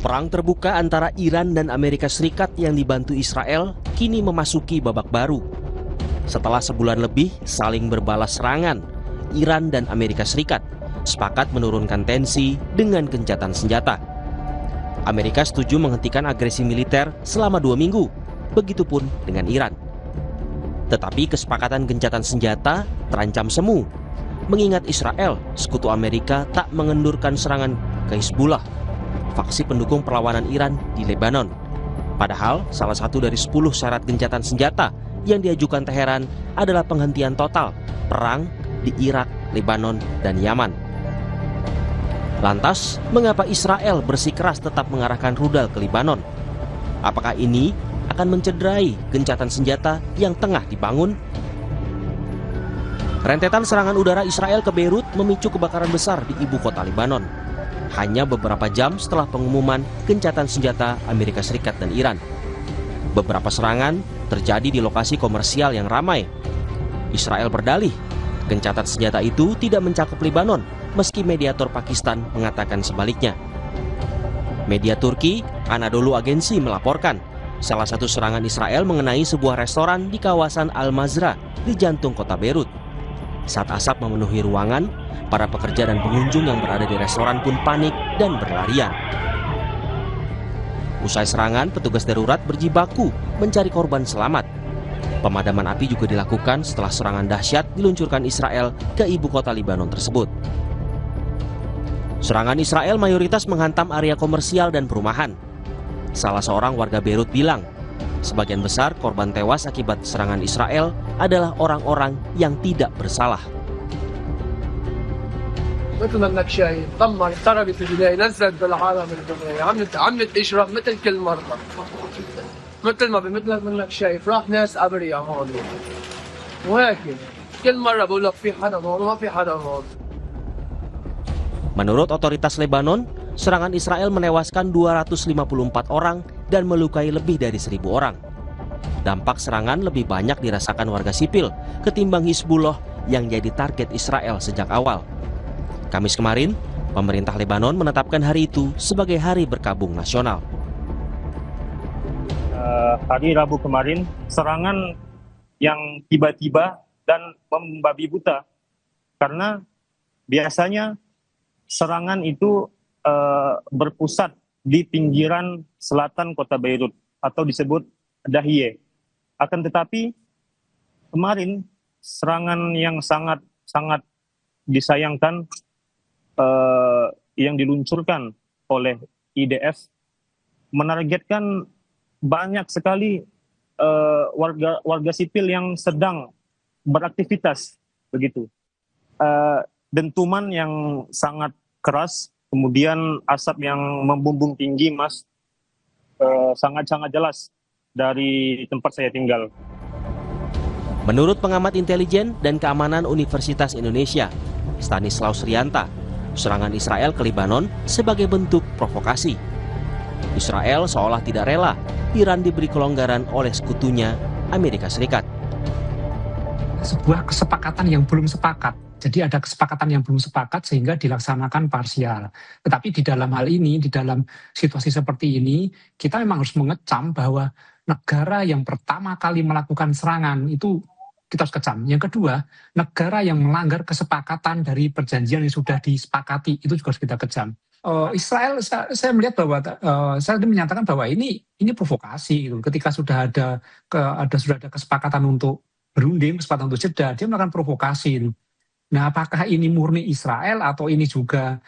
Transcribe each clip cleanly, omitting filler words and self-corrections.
Perang terbuka antara Iran dan Amerika Serikat yang dibantu Israel kini memasuki babak baru. Setelah sebulan lebih saling berbalas serangan, Iran dan Amerika Serikat sepakat menurunkan tensi dengan gencatan senjata. Amerika setuju menghentikan agresi militer selama 2 minggu, begitupun dengan Iran. Tetapi kesepakatan gencatan senjata terancam semu, mengingat Israel, sekutu Amerika, tak mengendurkan serangan ke Hizbullah, faksi pendukung perlawanan Iran di Lebanon. Padahal salah satu dari 10 syarat gencatan senjata yang diajukan Teheran adalah penghentian total perang di Irak, Lebanon, dan Yaman. Lantas, mengapa Israel bersikeras tetap mengarahkan rudal ke Lebanon? Apakah ini akan mencederai gencatan senjata yang tengah dibangun? Rentetan serangan udara Israel ke Beirut memicu kebakaran besar di ibu kota Lebanon. Hanya beberapa jam setelah pengumuman gencatan senjata Amerika Serikat dan Iran. Beberapa serangan terjadi di lokasi komersial yang ramai. Israel berdalih, gencatan senjata itu tidak mencakup Lebanon, meski mediator Pakistan mengatakan sebaliknya. Media Turki, Anadolu Agency melaporkan, salah satu serangan Israel mengenai sebuah restoran di kawasan Al-Mazrah di jantung kota Beirut. Saat asap memenuhi ruangan, para pekerja dan pengunjung yang berada di restoran pun panik dan berlarian. Usai serangan, petugas darurat berjibaku mencari korban selamat. Pemadaman api juga dilakukan setelah serangan dahsyat diluncurkan Israel ke ibu kota Lebanon tersebut. Serangan Israel mayoritas menghantam area komersial dan perumahan. Salah seorang warga Beirut bilang, sebagian besar korban tewas akibat serangan Israel adalah orang-orang yang tidak bersalah. مثل ما انك شايف دمر اختربت البدايه نزلت بالعالم الدنيا عملت اجرام مثل كل مره مثل ما انك شايف راح ناس ابرياء هون وهيك كل مره بقول لك في حدا هون وما في حدا هون. Menurut otoritas Lebanon, serangan Israel menewaskan 254 orang dan melukai lebih dari 1.000 orang. Dampak serangan lebih banyak dirasakan warga sipil ketimbang Hizbullah yang jadi target Israel sejak awal. Kamis kemarin, pemerintah Lebanon menetapkan hari itu sebagai Hari Berkabung Nasional. Hari Rabu kemarin, serangan yang tiba-tiba dan membabi buta. Karena biasanya serangan itu berpusat di pinggiran selatan kota Beirut atau disebut Dahiyeh. Akan tetapi kemarin serangan yang sangat disayangkan yang diluncurkan oleh IDF menargetkan banyak sekali warga sipil yang sedang beraktivitas begitu. Dentuman yang sangat keras, kemudian asap yang membumbung tinggi, Mas, sangat jelas dari tempat saya tinggal. Menurut pengamat intelijen dan keamanan Universitas Indonesia, Stanislaus Rianta, serangan Israel ke Lebanon sebagai bentuk provokasi. Israel seolah tidak rela Iran diberi kelonggaran oleh sekutunya Amerika Serikat. Sebuah kesepakatan yang belum sepakat. Jadi ada kesepakatan yang belum sepakat sehingga dilaksanakan parsial. Tetapi di dalam hal ini, di dalam situasi seperti ini, kita memang harus mengecam bahwa negara yang pertama kali melakukan serangan itu kita harus kecam. Yang kedua, negara yang melanggar kesepakatan dari perjanjian yang sudah disepakati itu juga harus kita kecam. Israel, saya melihat bahwa saya menyatakan bahwa ini provokasi. Gitu. Ketika sudah ada kesepakatan untuk berunding, kesepakatan untuk jeda, dia melakukan provokasi. Gitu. Nah, apakah ini murni Israel atau ini juga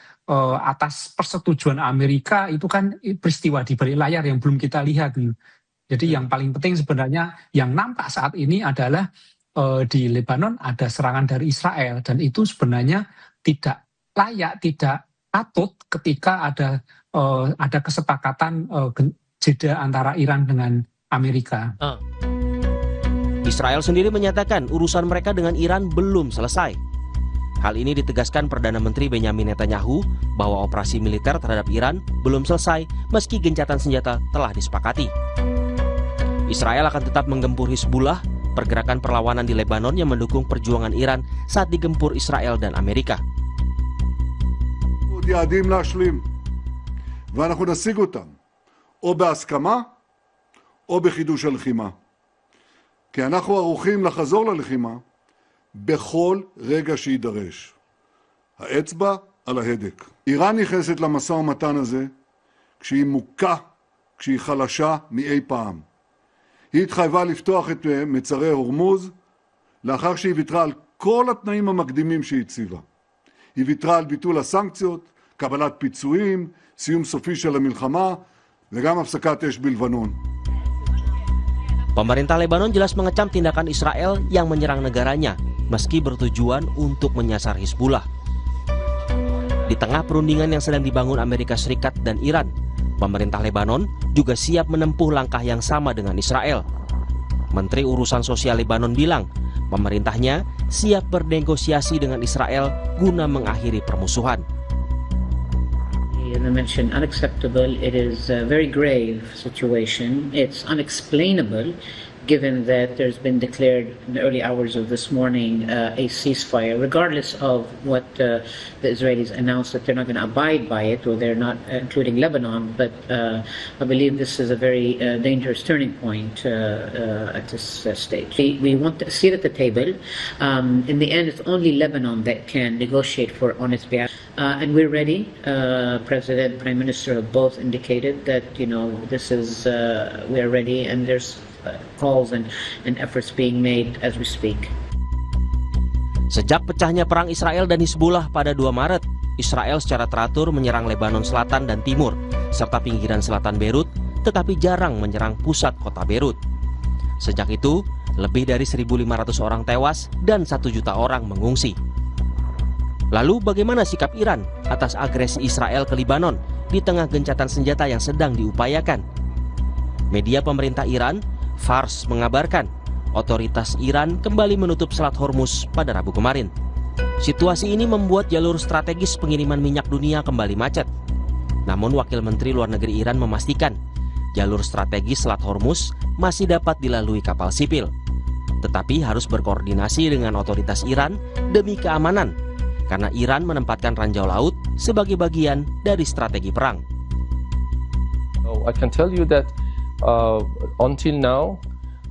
atas persetujuan Amerika? Itu kan peristiwa di balik layar yang belum kita lihat. Gitu. Jadi yang paling penting sebenarnya yang nampak saat ini adalah di Lebanon ada serangan dari Israel dan itu sebenarnya tidak layak, tidak patut ketika ada kesepakatan jeda antara Iran dengan Amerika. Israel sendiri menyatakan urusan mereka dengan Iran belum selesai. Hal ini ditegaskan Perdana Menteri Benyamin Netanyahu bahwa operasi militer terhadap Iran belum selesai meski gencatan senjata telah disepakati. Israel akan tetap menggempur Hizbullah, pergerakan perlawanan di Lebanon yang mendukung perjuangan Iran saat digempur Israel dan Amerika. ואנחנו נשיג אותם, או בהסכמה, או בחידוש הלחימה. כי אנחנו ערוכים לחזור ללחימה בכל רגע שידרש. האצבע על ההדק. איראן נכנסת למשא ומתן הזה כשהיא מוכה, כשהיא חלשה מאי פעם. היא התחייבה לפתוח את מצרי הורמוז לאחר שהיא ויתרה על כל התנאים המקדימים שהיא הציבה. היא ויתרה על ביטול הסנקציות, קבלת פיצויים, סיום סופי של המלחמה וגם הפסקת אש בלבנון. Pemerintah Lebanon jelas mengecam tindakan Israel yang menyerang negaranya, meski bertujuan untuk menyasar Hizbullah. Di tengah perundingan yang sedang dibangun Amerika Serikat dan Iran, pemerintah Lebanon juga siap menempuh langkah yang sama dengan Israel. Menteri Urusan Sosial Lebanon bilang, pemerintahnya siap bernegosiasi dengan Israel guna mengakhiri permusuhan. As I mentioned, unacceptable. It is a very grave situation. It's unexplainable, given that there's been declared in the early hours of this morning a ceasefire, regardless of what the Israelis announced that they're not going to abide by it, or they're not, including Lebanon. But I believe this is a very dangerous turning point at this stage. We want a seat at the table. In the end, it's only Lebanon that can negotiate for honest behalf. And we're ready. President, Prime Minister have both indicated that, this is, we're ready, and there's calls and efforts being made as we speak. Sejak pecahnya perang Israel dan Hizbullah pada 2 Maret, Israel secara teratur menyerang Lebanon Selatan dan Timur, serta pinggiran selatan Beirut, tetapi jarang menyerang pusat kota Beirut. Sejak itu, lebih dari 1.500 orang tewas dan 1 juta orang mengungsi. Lalu bagaimana sikap Iran atas agresi Israel ke Lebanon di tengah gencatan senjata yang sedang diupayakan? Media pemerintah Iran, Fars, mengabarkan otoritas Iran kembali menutup Selat Hormuz pada Rabu kemarin. Situasi ini membuat jalur strategis pengiriman minyak dunia kembali macet. Namun Wakil Menteri Luar Negeri Iran memastikan jalur strategis Selat Hormuz masih dapat dilalui kapal sipil. Tetapi harus berkoordinasi dengan otoritas Iran demi keamanan, karena Iran menempatkan ranjau laut sebagai bagian dari strategi perang. I can tell you that until now,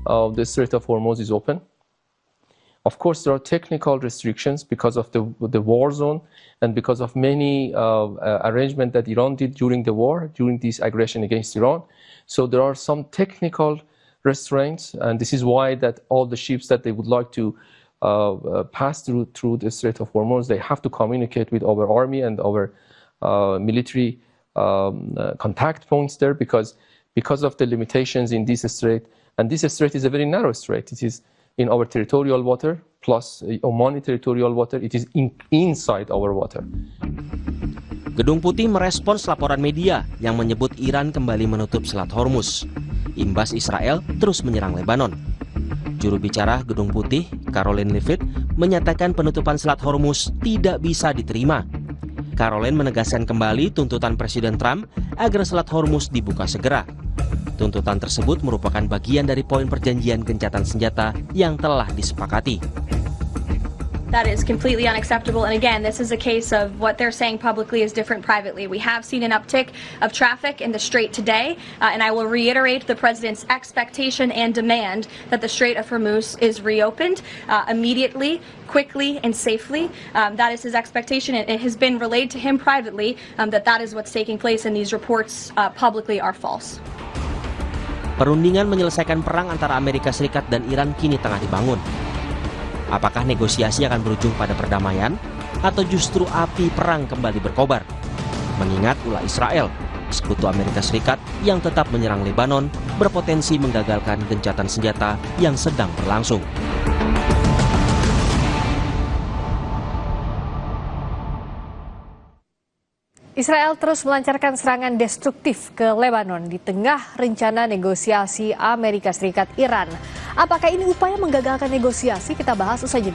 the Strait of Hormuz is open. Of course, there are technical restrictions because of the war zone and because of many arrangements that Iran did during the war, during this aggression against Iran. So there are some technical restraints, and this is why that all the ships that they would like to pass through the Strait of Hormuz, they have to communicate with our army and our military contact points there because of the limitations in this strait. And this strait is a very narrow strait. It is in our territorial water plus Omani territorial water. It is inside our water. Gedung Putih merespons laporan media yang menyebut Iran kembali menutup Selat Hormuz. Imbas Israel terus menyerang Lebanon. Juru bicara Gedung Putih, Caroline Leavitt, menyatakan penutupan Selat Hormuz tidak bisa diterima. Caroline menegaskan kembali tuntutan Presiden Trump agar Selat Hormuz dibuka segera. Tuntutan tersebut merupakan bagian dari poin perjanjian gencatan senjata yang telah disepakati. That is completely unacceptable. And again, this is a case of what they're saying publicly is different privately. We have seen an uptick of traffic in the Strait today, and I will reiterate the President's expectation and demand that the Strait of Hormuz is reopened immediately, quickly, and safely. That is his expectation. It has been relayed to him privately that is what's taking place, and these reports publicly are false. Perundingan menyelesaikan perang antara Amerika Serikat dan Iran kini tengah dibangun. Apakah negosiasi akan berujung pada perdamaian atau justru api perang kembali berkobar? Mengingat ulah Israel, sekutu Amerika Serikat yang tetap menyerang Lebanon berpotensi menggagalkan gencatan senjata yang sedang berlangsung. Israel terus melancarkan serangan destruktif ke Lebanon di tengah rencana negosiasi Amerika Serikat-Iran. Apakah ini upaya menggagalkan negosiasi? Kita bahas usai jeda.